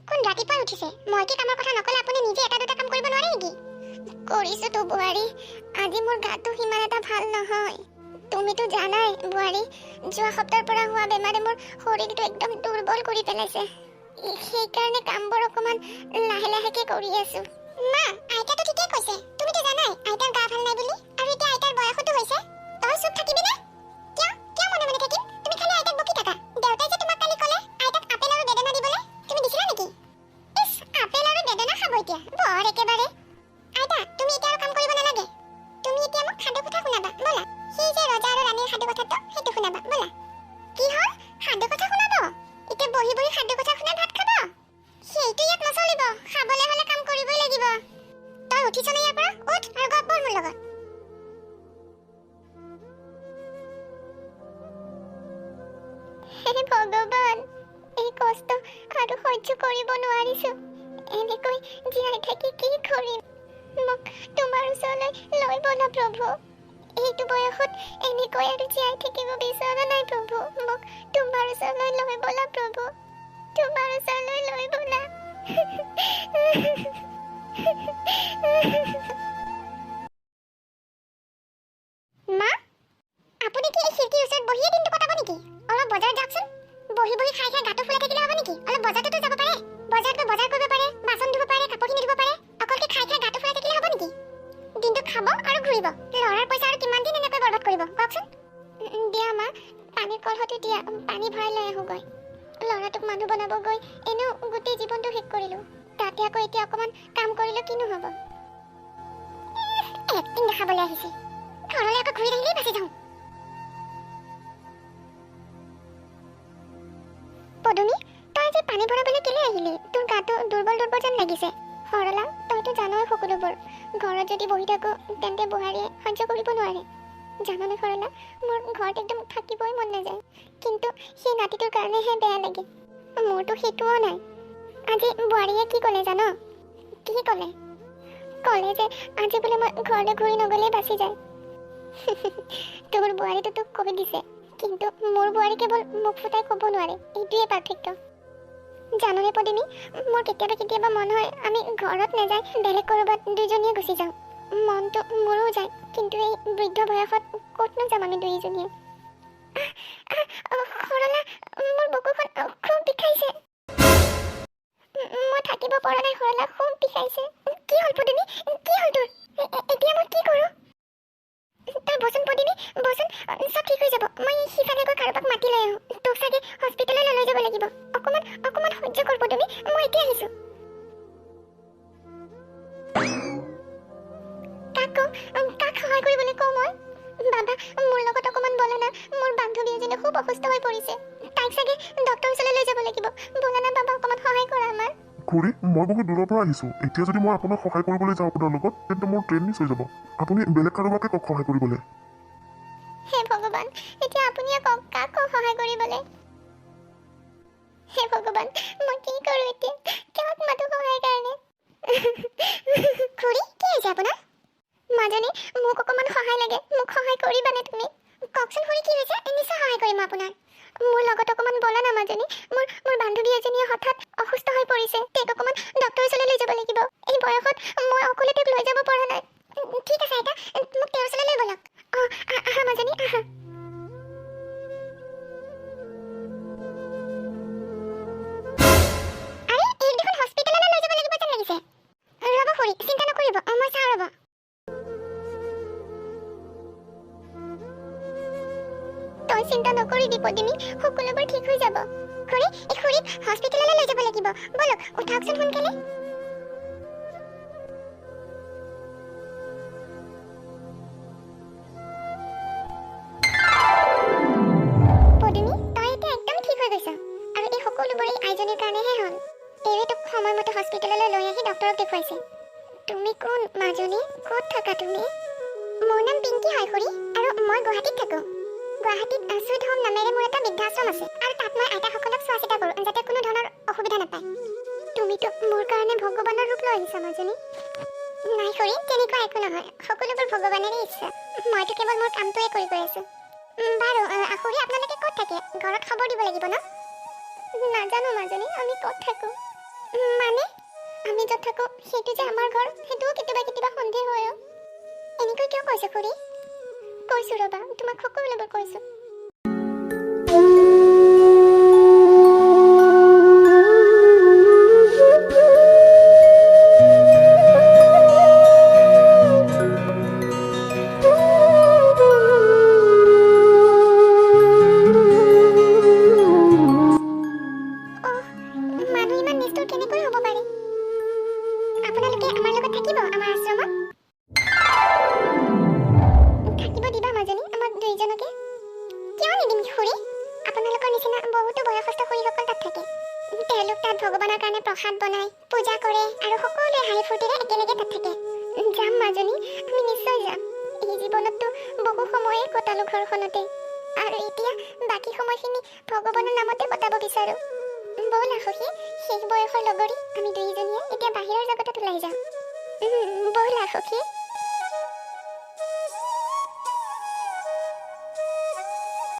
কোন ৰাতিপুৱা উঠিছে মই কি কামৰ কথা নকলে আপুনি নিজে এটা দুটা কাম কৰিব নোৱাৰে নেকি কৰিছো তো বুৱাৰী আজি মোৰ গাটো হিমান এটা ভাল নহয় তুমিতো জানাই বুৱাৰী যোৱা সপ্তাহৰ পৰা হোৱা বেমাৰে মোৰ শৰীৰটো একদম দুৰ্বল কৰি পেলাইছে সেই কাৰণে কামবোৰ অকমান লাহে লাহেকে কৰি আছো মা আইতাটো ঠিকে কৈছে তুমিতো জানাই আইতাৰ গা ভাল নাই বুলি আৰু এতিয়া আইতাৰ বয়সটো হৈছে তই চুপ থাকিবি না কিয় মনে মনে থাকিম তুমি খালি আইতাক বকি থাকা দেউতাই যে তোমাক কালি ক'লে আইতাক আপেল আৰু বেদনা দিবলৈ তুমি দিছিলা নেকি ইস আপেল আৰু বেদনা খাব এতিয়া বৰ একেবাৰে আইতা তুমি এতিয়া আৰু কাম কৰিব নালাগে তুমি এতিয়া মোক সাধু কথা শুনাবা বলা সেই যে ৰজা আৰু ৰাণীৰ সাধু কথাটো সেইটো শুনাবা বলা কি হ'ল সাধু কথা শুনাব এতিয়া বহি বহি সাধু কথা শুনাই ভাত খাব সেইটো ইয়াত নচলিব খাবলৈ হ'লে কাম কৰিবই লাগিব তই উঠিছ নে ইয়াৰ পৰা উঠ আৰু গপ বৰ মোৰ লগত হে ভগৱান এই কষ্ট আৰু সহ্য কৰিব নোৱাৰিছো এনেকৈ জীয়াই থাকি কি কৰিম মোক তোমাৰ ওচৰলৈ লৈ বলা প্ৰভু এইটো বয়সত এনেকৈ আৰু জীয়াই থাকিব বিচৰা নাই প্ৰভু মোক তোমাৰ ওচৰলৈ লৈ বলা প্ৰভু তোমাৰ ওচৰলৈ লৈ বলা মা আপুনি কি এই খিৰিকীৰ ওচৰত বহিয়ে দিনটো কটাব নেকি অলপ বজাৰ যাওকচোন বহি বহি খাই খাই গাটো ফুলাই থাকিলে হ'ব নেকি অলপ বজাৰতো যাব পাৰে বজাৰত গৈ বজাৰ কৰিব পাৰে বাচন ধুব পাৰে কাপোৰ কিনি ধুব পাৰে অকলকে খাই খাই গাটো ফুলাই থাকিলে হ'ব নেকি দিনটো খাব আৰু ঘূৰিব ল'ৰাৰ পইচা আৰু কিমান দিন এনেকৈ বৰবাদ কৰিব কওকচোন দিয়া মা পানীৰ কলহতে দিয়া পানী ভৰাই লৈ আহোগৈ ল'ৰাটোক মানুহ বনাব গৈ এনেও গোটেই জীৱনটো শেষ কৰিলো তাতে আকৌ এতিয়া অকমান কাম কৰিলে কিনো হ'ব একদিন দেখাবলৈ আহিছে ঘৰলৈ আকৌ ঘূৰি আহিলেই বাচি যাওঁ পদুমী তই যে পানী ভৰাবলৈ কেলে আহিলি তোৰ গাটো দুৰ্বল দুৰ্বল যেন লাগিছে সৰলা তইতো জানই সকলোবোৰ ঘৰত যদি বহি থাকো তেন্তে বুঢ়াৰীয়ে সহ্য কৰিব নোৱাৰে জাননে সৰলা মোৰ ঘৰত একদম থাকিবই মন নাযায় কিন্তু সেই নাতিটোৰ কাৰণেহে বেয়া লাগে মোৰতো সেইটোও নাই আজি বোৱাৰীয়ে কি ক'লে জান কি ক'লে যে আজি বোলে মই ঘৰলৈ ঘূৰি নগ'লেই বাচি যায় তোৰ বোৱাৰীটো তোক কৈ দিছে কিন্তু মোৰ বোৱাৰী কেৱল মুখ ফুটাই ক'ব নোৱাৰে এইটোৱে পাৰ্থক্য জাননে পদিনী মোৰ কেতিয়াবা মন হয় আমি ঘৰত নাযায় বেলেগ ক'ৰবাত দুইজনীয়ে গুচি যাওঁ মনটো মোৰো যায় কিন্তু এই বৃদ্ধ বয়সত ক'তনো যাম আমি দুইজনীয়ে সৰলা মোৰ বুকুখন খুব বিষাইছে মই থাকিব পৰা নাই সৰলা খুব বিষাইছে কি হ'ল পদিনী কি হ'ল তোৰ এতিয়া মই কি কৰোঁ তই বচোন পদিনী বচোন চব ঠিক হৈ যাব মই সিফালে গৈ কাৰোবাক মাতি লৈ আহোঁ তোক চাগে হস্পিটেললৈ লৈ যাব লাগিব অকমান সহ্য কৰ পদিনী মই এতিয়া আহিছোঁ কাক সহায় কৰিবলৈ কওঁ মই বাবা মোৰ লগত অকমান বলা না মোৰ বান্ধৱী এজনী খুব অসুস্থ হৈ পৰিছে তাইক চাগে ডক্টৰৰ ওচৰলৈ লৈ যাব লাগিব বলা না বাবা অকমান সহায় কৰা আমাৰ খুৰী মই বহুত দূৰৰ পৰা আহিছোঁ এতিয়া যদি মই আপোনাক সহায় কৰিবলৈ যাওঁ আপোনাৰ লগত তেন্তে মোৰ ট্ৰেইন মিছ হৈ যাব আপুনি বেলেগ কাৰোবাকে কওক সহায় কৰিবলৈ হে ভগৱান এতিয়া আপুনিয়ে কওক কাক সহায় কৰিবলৈ হে ভগৱান মই কি কৰোঁ এতিয়া কাক মাতো সহায় কাৰণে খুৰী কি হৈছে আপোনাৰ মাজনী মোক অকমান সহায় লাগে মোক সহায় কৰিবানে তুমি কওকচোন খুৰী কি হৈছে নিশ্চয় সহায় কৰিম আপোনাক মোৰ লগত অকমান বলা না মাজনী মোৰ বান্ধৱী এজনীয়ে হঠাৎ অসুস্থ হৈ পৰিছে তাইক অকমান ডক্টৰৰ ওচৰলৈ লৈ যাব লাগিব এই বয়সত মই অকলে তাইক লৈ যাব পৰা নাই ঠিক আছে আইতা মোক তেওঁৰ ওচৰলৈ লৈ বলক আহা মাজনী আহা আৰে এই দেখোন হস্পিটেললৈ লৈ যাব লাগিব যেন লাগিছে ৰ'ব খুৰী চিন্তা নকৰিব মই চাওঁ ৰ'ব তই চিন্তা নকৰিবি পদিনী সকলোবোৰ ঠিক হৈ যাব খুৰী হস্পিটেললৈ লৈ যাব লাগিব বলক উঠাওকচোন সোনকালে পদিনী তই এতিয়া একদম ঠিক হৈ গৈছ আৰু এই সকলোবোৰ এই আইজনীৰ কাৰণেহে হ'ল এইয়ে তোক সময়মতে হস্পিটেললৈ লৈ আহি ডক্টৰক দেখুৱাইছে তুমি কোন মাজনী ক'ত থাকা তুমি মোৰ নাম পিংকি হয় খুৰী আৰু মই গুৱাহাটীত থাকোঁ গুৱাহাটীত সুইট হোম নামেৰে মোৰ এটা বৃদ্ধাশ্ৰম আছে আৰু তাত মই আইতাসকলক চোৱা চিতা কৰোঁ যাতে কোনো ধৰণৰ অসুবিধা নাপায় তুমিতো মোৰ কাৰণে ভগৱানৰ ৰূপ লৈ আহিছা মাজনী নাই খুৰী তেনেকুৱা একো নহয় সকলোবোৰ ভগৱানেৰে ইচ্ছা মইতো কেৱল মোৰ কামটোৱে কৰি গৈ আছোঁ বাৰু খুৰী আপোনালোকে ক'ত থাকে ঘৰত খবৰ দিব লাগিব ন নাজানো মাজনী আমি ক'ত থাকোঁ মানে আমি য'ত থাকোঁ সেইটো যে আমাৰ ঘৰ সেইটোও কেতিয়াবা কেতিয়াবা সন্দেহ হয় অ'। এনেকৈ কিয় কৈছে খুৰী? কৈছোঁ ৰ'বা, তোমাক সকলোবোৰ কৈছোঁ। মানুহ ইমান নিষ্ঠুৰ কেনেকৈ হ'ব পাৰে? আপোনালোকে আমাৰ লগত থাকিব আমাৰ আশ্ৰমত? থাকিব দিবা মাজনী আমাক দুইজনকে? কিয় নিদিম খুৰী? আপোনালোকৰ নিচিনা বহুতো বয়সস্থ খুৰীসকল তাত থাকে। তেওঁলোক তাত ভগৱানৰ কাৰণে প্ৰসাদ বনায়, পূজা কৰে আৰু সকলোৱে হাঁহি ফূৰ্তিৰে একেলগে তাত থাকে। যাম মাজনী, আমি নিশ্চয় যাম। এই জীৱনততো বহু সময়ে কটালো ঘৰখনতে, আৰু এতিয়া বাকী সময়খিনি ভগৱানৰ নামতে কটাব বিচাৰোঁ। ব'লা সখী, শেষ বয়সৰ লগৰী আমি দুইজনীয়ে এতিয়া বাহিৰৰ জগতত ওলাই যাওঁ। ব'লা সখী।